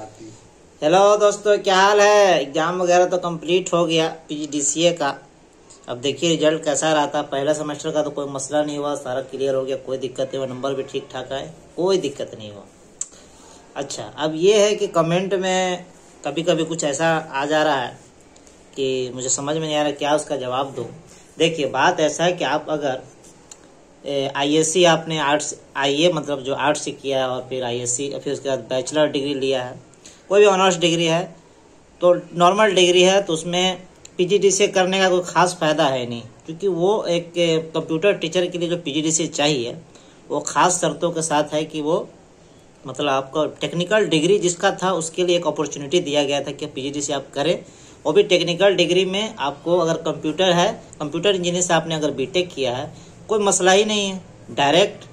आती है। हेलो दोस्तों, क्या हाल है। एग्जाम वगैरह तो कंप्लीट हो गया पीजीडीसीए का। अब देखिए रिजल्ट कैसा रहा था। पहला सेमेस्टर का तो कोई मसला नहीं हुआ, सारा क्लियर हो गया, कोई दिक्कत नहीं हुआ, नंबर भी ठीक ठाक आए, कोई दिक्कत नहीं हुआ। अच्छा, अब ये है कि कमेंट में कभी कभी कुछ ऐसा आ जा रहा है कि मुझे समझ में नहीं आ रहा क्या उसका जवाब दूं। देखिए, बात ऐसा है कि आप अगर आईएससी आपने आर्ट्स आईए मतलब जो आर्ट्स से किया है और फिर आईएससी फिर उसके बाद बैचलर डिग्री लिया है, कोई भी ऑनर्स डिग्री है तो नॉर्मल डिग्री है, तो उसमें पीजीडीसीए करने का कोई खास फायदा है नहीं, क्योंकि वो एक कंप्यूटर टीचर के लिए जो पीजीडीसीए चाहिए वो खास शर्तों के साथ है कि वो मतलब आपका टेक्निकल डिग्री जिसका था उसके लिए एक अपॉर्चुनिटी दिया गया था कि पीजीडीसीए आप करें, वो भी टेक्निकल डिग्री में। आपको अगर कंप्यूटर है, कंप्यूटर इंजीनियर से आपने अगर बीटेक किया है, कोई मसला ही नहीं है। डायरेक्ट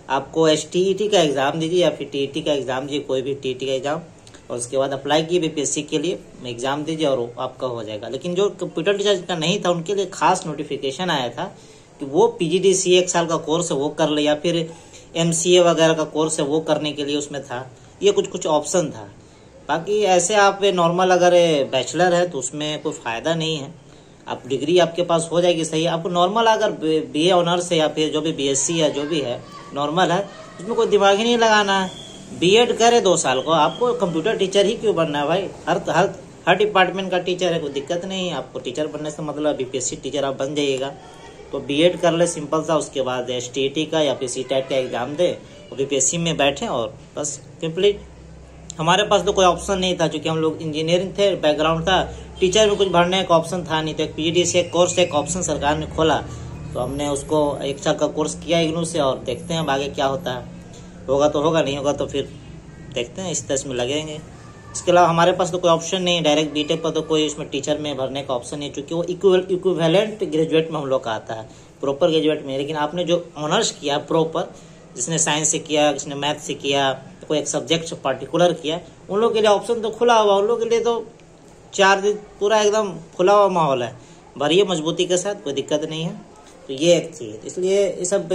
आपको एसटीईटी का एग्ज़ाम दीजिए या फिर टीईटी का एग्ज़ाम दीजिए, कोई भी टीईटी का एग्ज़ाम, और उसके बाद अप्लाई किए बीपीएससी के लिए एग्ज़ाम दीजिए और आपका हो जाएगा। लेकिन जो कंप्यूटर टीचर का नहीं था उनके लिए खास नोटिफिकेशन आया था कि वो पीजीडीसीए 1 साल का कोर्स है वो कर ले, या फिर एमसीए वगैरह का कोर्स है वो करने के लिए उसमें था। ये कुछ ऑप्शन था। बाकी ऐसे आप नॉर्मल अगर बैचलर है तो उसमें कोई फ़ायदा नहीं है। आप डिग्री आपके पास हो जाएगी सही। आपको नॉर्मल अगर बीए ऑनर्स है या फिर जो भी बीएससी है जो भी है नॉर्मल है, उसमें कोई दिमाग ही नहीं लगाना है। बीएड करे 2 साल को, आपको कंप्यूटर टीचर ही क्यों बनना है भाई। हर डिपार्टमेंट का टीचर है, कोई दिक्कत नहीं है। आपको टीचर बनने से मतलब बीपीएससी टीचर आप बन जाइएगा, तो बीएड कर ले सिंपल सा। उसके बाद एसटीईटी का या फिर सीटेट का एग्जाम दे और बीपीएससी में बैठे और बस कंप्लीट। हमारे पास तो कोई ऑप्शन नहीं था, क्योंकि हम लोग इंजीनियरिंग थे, बैकग्राउंड था, टीचर में कुछ भरने का ऑप्शन था नहीं। तो एक पीजीडीसीए कोर्स एक ऑप्शन सरकार ने खोला, तो हमने उसको 1 साल का कोर्स किया इग्नू से, और देखते हैं आगे क्या होता है। होगा तो होगा, नहीं होगा तो फिर देखते हैं, इस तरह में लगेंगे। इसके अलावा हमारे पास तो कोई ऑप्शन नहीं है। डायरेक्ट बीटेक पर तो कोई उसमें टीचर में भरने का ऑप्शन नहीं, क्योंकि वो इक्विवेलेंट ग्रेजुएट में हम लोग का आता है, प्रॉपर ग्रेजुएट में। लेकिन आपने जो ऑनर्स किया प्रॉपर, जिसने साइंस से किया, जिसने मैथ से किया, कोई एक सब्जेक्ट पर्टिकुलर किया, उन लोगों के लिए ऑप्शन तो खुला हुआ। उन लोगों के लिए तो 4 दिन पूरा एकदम खुला हुआ माहौल है। भरिए मजबूती के साथ, कोई दिक्कत नहीं है। तो ये एक चीज़, इसलिए ये सब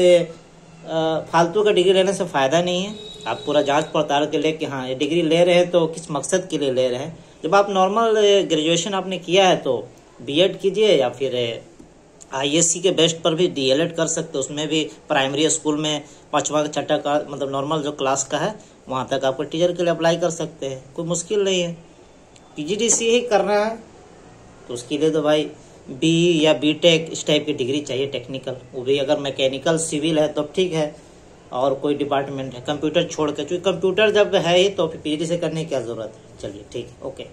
फालतू का डिग्री लेने से फ़ायदा नहीं है। आप पूरा जांच पड़ताल के लिए कि हाँ ये डिग्री ले रहे हैं तो किस मकसद के लिए ले रहे हैं। जब आप नॉर्मल ग्रेजुएशन आपने किया है तो बीएड कीजिए, या फिर आईएससी के बेस्ट पर भी डीएलएड कर सकते हो। उसमें भी प्राइमरी स्कूल में 5वां 6ठा का मतलब नॉर्मल जो क्लास का है वहाँ तक आपको टीचर के लिए अप्लाई कर सकते हैं, कोई मुश्किल नहीं है। पीजीडीसीए ही करना है तो उसके लिए तो भाई बी या बीटेक इस टाइप की डिग्री चाहिए टेक्निकल, वो भी अगर मैकेनिकल सिविल है तो ठीक है, और कोई डिपार्टमेंट है कंप्यूटर छोड़ के, क्योंकि कंप्यूटर जब है ही तो फिर पीजीडीसीए करने की क्या ज़रूरत है। चलिए ठीक है, ओके।